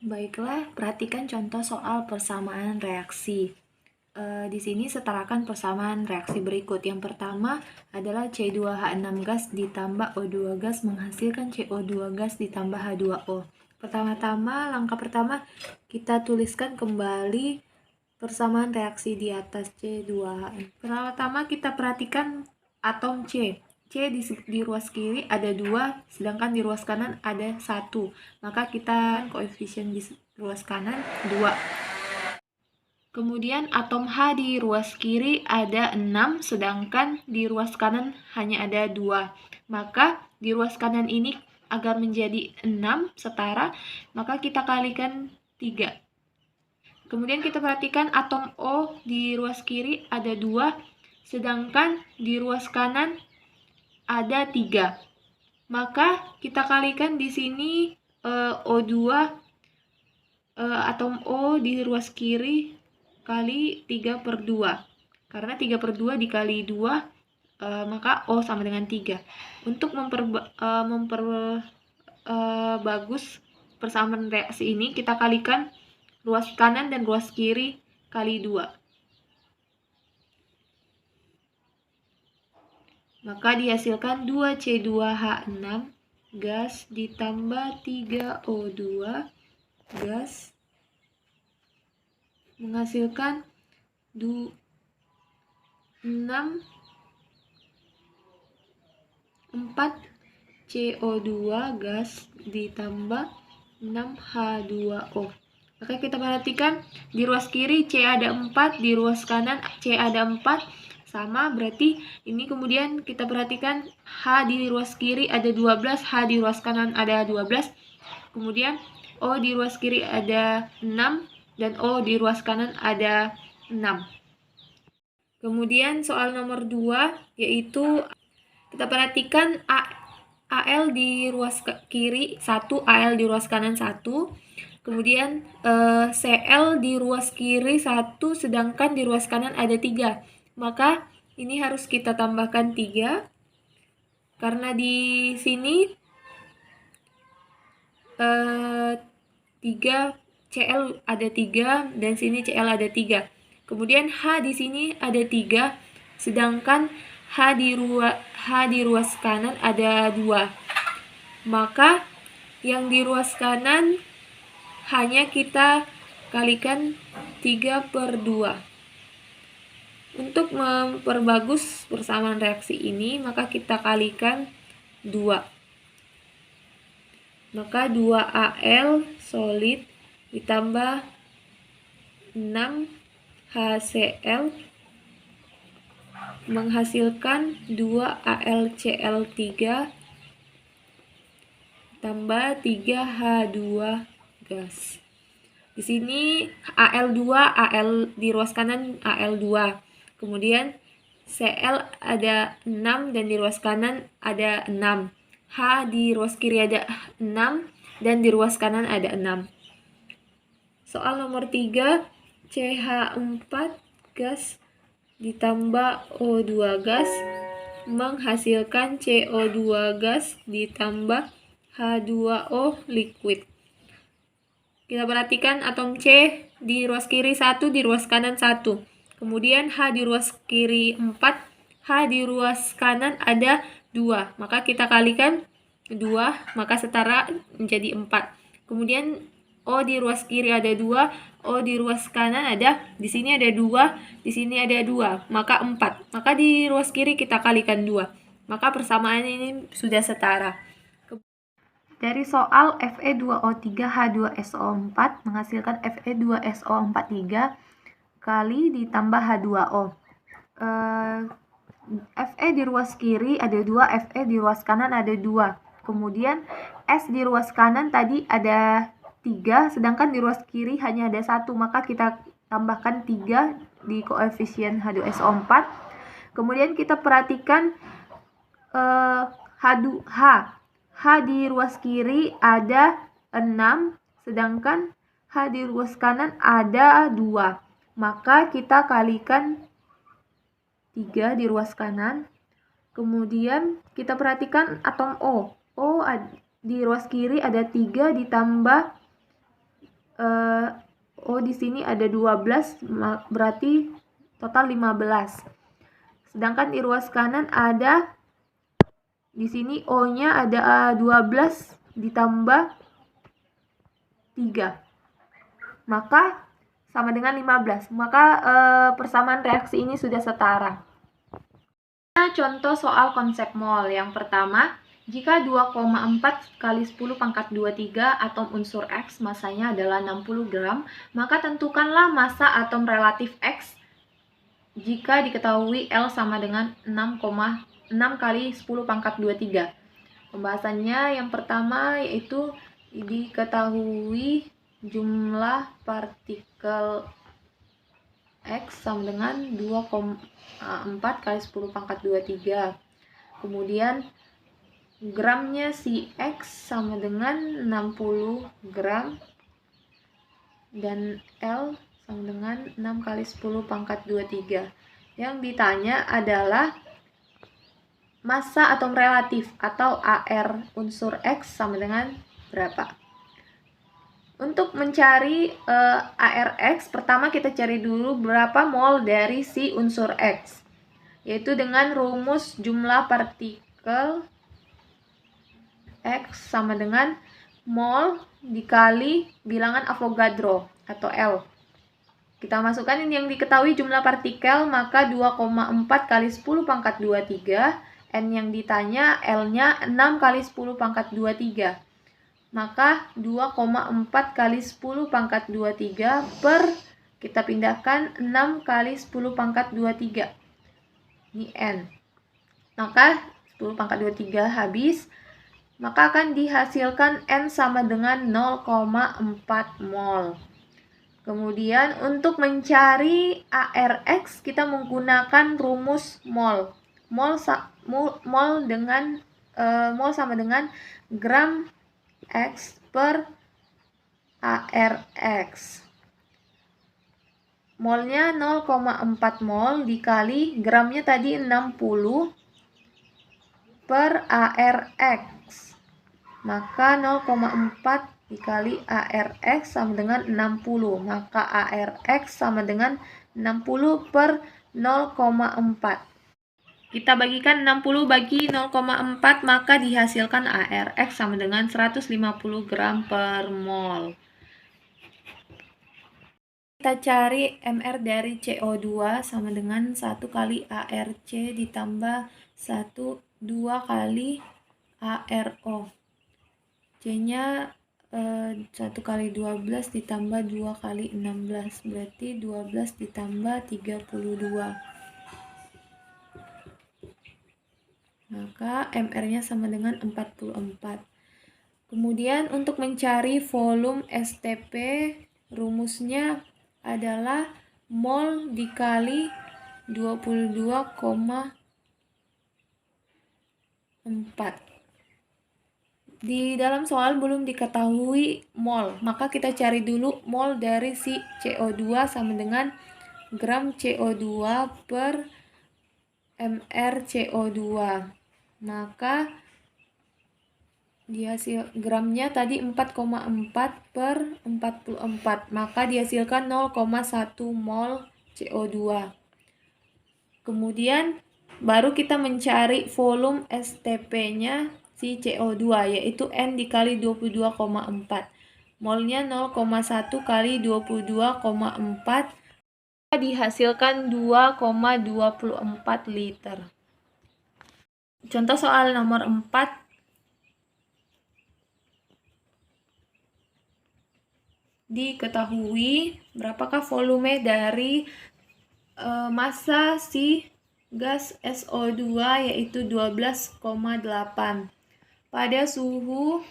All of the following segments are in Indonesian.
Baiklah, perhatikan contoh soal persamaan reaksi. Di sini setarakan persamaan reaksi berikut. Yang pertama adalah C2H6 gas ditambah O2 gas menghasilkan CO2 gas ditambah H2O. Langkah pertama kita tuliskan kembali persamaan reaksi di atas C2H6. Pertama kita perhatikan atom C. C di ruas kiri ada 2, sedangkan di ruas kanan ada 1. Maka kita koefisien di ruas kanan 2. Kemudian atom H di ruas kiri ada 6, sedangkan di ruas kanan hanya ada 2. Maka di ruas kanan ini agar menjadi 6 setara, maka kita kalikan 3. Kemudian kita perhatikan atom O di ruas kiri ada 2, sedangkan di ruas kanan ada 3. Maka kita kalikan di sini O2 atom O di ruas kiri kali 3/2. Karena 3/2 dikali 2, maka O sama dengan 3. Untuk memperbagus persamaan reaksi ini, kita kalikan ruas kanan dan ruas kiri kali 2. Maka dihasilkan 2C2H6 gas ditambah 3O2 gas menghasilkan 6 4CO2 gas ditambah 6H2O. Maka kita perhatikan di ruas kiri C ada 4, di ruas kanan C ada 4, sama, berarti ini kemudian kita perhatikan H di ruas kiri ada 12, H di ruas kanan ada 12, kemudian O di ruas kiri ada 6, dan O di ruas kanan ada 6. Kemudian soal nomor 2, yaitu kita perhatikan AL di ruas kiri 1, AL di ruas kanan 1. Kemudian Cl di ruas kiri 1, sedangkan di ruas kanan ada 3. Maka ini harus kita tambahkan 3. Karena di sini 3 Cl ada 3 dan sini Cl ada 3. Kemudian H di sini ada 3, sedangkan H di ruas kanan ada 2. Maka yang di ruas kanan hanya kita kalikan 3/2. Untuk memperbagus persamaan reaksi ini, maka kita kalikan 2. Maka 2Al solid ditambah 6 HCl menghasilkan 2AlCl3 tambah 3H2 gas. Di sini Al2, Al di ruas kanan Al2. Kemudian Cl ada 6 dan di ruas kanan ada 6. H di ruas kiri ada 6 dan di ruas kanan ada 6. Soal nomor 3, CH4 gas ditambah O2 gas menghasilkan CO2 gas ditambah H2O liquid. Kita perhatikan atom C di ruas kiri 1, di ruas kanan 1. Kemudian H di ruas kiri 4, H di ruas kanan ada 2. Maka kita kalikan 2, maka setara menjadi 4. Kemudian O di ruas kiri ada 2, O di ruas kanan ada, di sini ada 2, di sini ada 2, maka 4. Maka di ruas kiri kita kalikan 2. Maka persamaan ini sudah setara. Dari soal Fe2O3H2SO4 menghasilkan Fe2SO43 kali ditambah H2O. Fe di ruas kiri ada 2, Fe di ruas kanan ada 2. Kemudian S di ruas kanan tadi ada 3, sedangkan di ruas kiri hanya ada 1. Maka kita tambahkan 3 di koefisien H2SO4. Kemudian kita perhatikan H di ruas kiri ada 6, sedangkan H di ruas kanan ada 2. Maka kita kalikan 3 di ruas kanan. Kemudian kita perhatikan atom O. O di ruas kiri ada 3 ditambah di sini ada 12, berarti total 15. Sedangkan di ruas kanan ada di sini O-nya ada 12 ditambah 3. Maka sama dengan 15. Maka persamaan reaksi ini sudah setara. Nah, contoh soal konsep mol. Yang pertama, jika 2,4 kali 10 pangkat 23 atom unsur X masanya adalah 60 gram, maka tentukanlah masa atom relatif X jika diketahui L sama dengan 6 kali 10 pangkat 23. Pembahasannya yang pertama yaitu diketahui jumlah partikel X sama dengan 2,4 kali 10 pangkat 23. Kemudian gramnya si X sama dengan 60 gram dan L sama dengan 6 kali 10 pangkat 23. Yang ditanya adalah masa atom relatif atau AR unsur X sama dengan berapa? Untuk mencari ARX, pertama kita cari dulu berapa mol dari si unsur X, yaitu dengan rumus jumlah partikel X sama dengan mol dikali bilangan Avogadro atau L. Kita masukkan yang diketahui jumlah partikel, maka 2,4 kali 10 pangkat 23, N yang ditanya L-nya 6 kali 10 pangkat 23. Maka 2,4 kali 10 pangkat 23 per, kita pindahkan 6 kali 10 pangkat 23. Ini N. Maka 10 pangkat 23 habis. Maka akan dihasilkan N sama dengan 0,4 mol. Kemudian untuk mencari ARX kita menggunakan rumus mol. Mol sama dengan gram X per ARX. Molnya 0,4 mol dikali gramnya tadi 60 per ARX. Maka 0,4 dikali ARX sama dengan 60. Maka ARX sama dengan 60 per 0,4. Kita bagikan 60 bagi 0,4, maka dihasilkan ARX sama dengan 150 gram per mol. Kita cari MR dari CO2 sama dengan 1 kali ARC ditambah 2 kali ARO. C-nya 1 kali 12 ditambah 2 kali 16, berarti 12 ditambah 32. Maka MR-nya sama dengan 44. Kemudian untuk mencari volume STP, rumusnya adalah mol dikali 22,4. Di dalam soal belum diketahui mol, maka kita cari dulu mol dari si CO2 sama dengan gram CO2 per MR CO2. Maka gramnya tadi 4,4 per 44, maka dihasilkan 0,1 mol CO2. Kemudian baru kita mencari volume STP-nya si CO2, yaitu N dikali 22,4. Molnya 0,1 kali 22,4, dihasilkan 2,24 liter. Contoh soal nomor 4. Diketahui berapakah volume dari massa si gas SO2 yaitu 12,8 pada suhu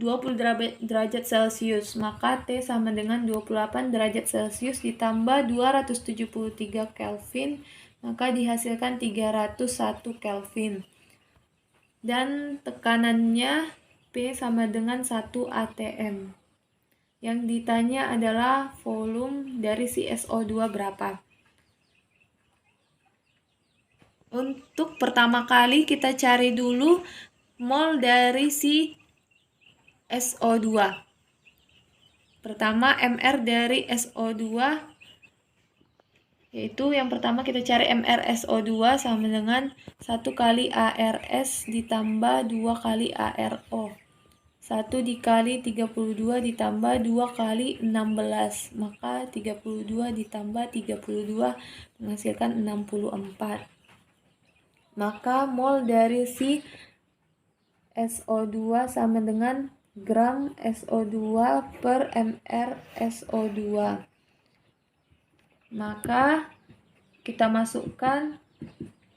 20 derajat Celcius, maka T sama dengan 28 derajat Celcius ditambah 273 Kelvin, maka dihasilkan 301 Kelvin. Dan tekanannya P sama dengan 1 atm. Yang ditanya adalah volume dari si SO2 berapa. Untuk pertama kali kita cari dulu mol dari si SO2. Pertama, MR dari SO2, yaitu yang pertama kita cari MrSO2 sama dengan 1 kali ARS ditambah 2 kali ARO. 1 dikali 32 ditambah 2 kali 16. Maka 32 ditambah 32 menghasilkan 64. Maka mol dari si SO2 sama dengan gram SO2 per mR SO2. Maka kita masukkan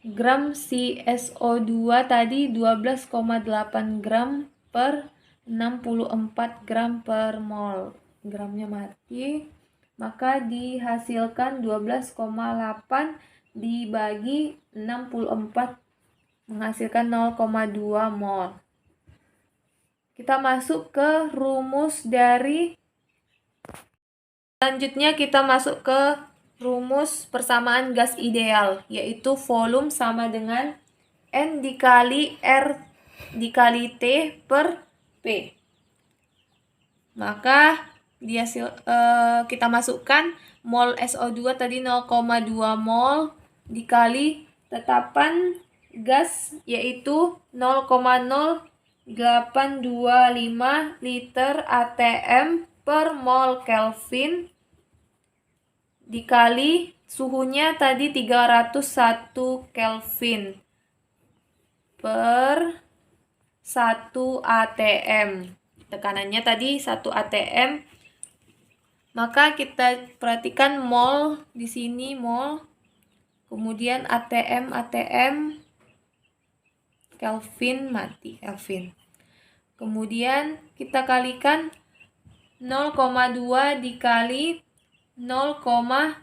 gram si SO2 tadi 12,8 gram per 64 gram per mol. Gramnya mati, maka dihasilkan 12,8 dibagi 64 menghasilkan 0,2 mol. Kita masuk ke rumus dari, selanjutnya kita masuk ke rumus persamaan gas ideal, yaitu volume sama dengan N dikali R dikali T per P. Maka kita masukkan mol SO2 tadi 0,2 mol dikali tetapan gas yaitu 0,0825 liter ATM per mol Kelvin dikali suhunya tadi 301 Kelvin per 1 ATM. Tekanannya tadi 1 ATM. Maka kita perhatikan mol di sini mol. Kemudian ATM Kelvin mati Kelvin. Kemudian kita kalikan 0,2 dikali 0,0825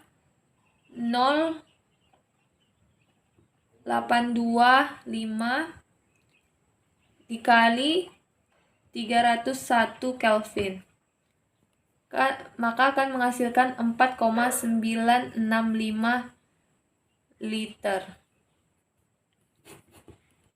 dikali 301 Kelvin. Maka akan menghasilkan 4,965 liter.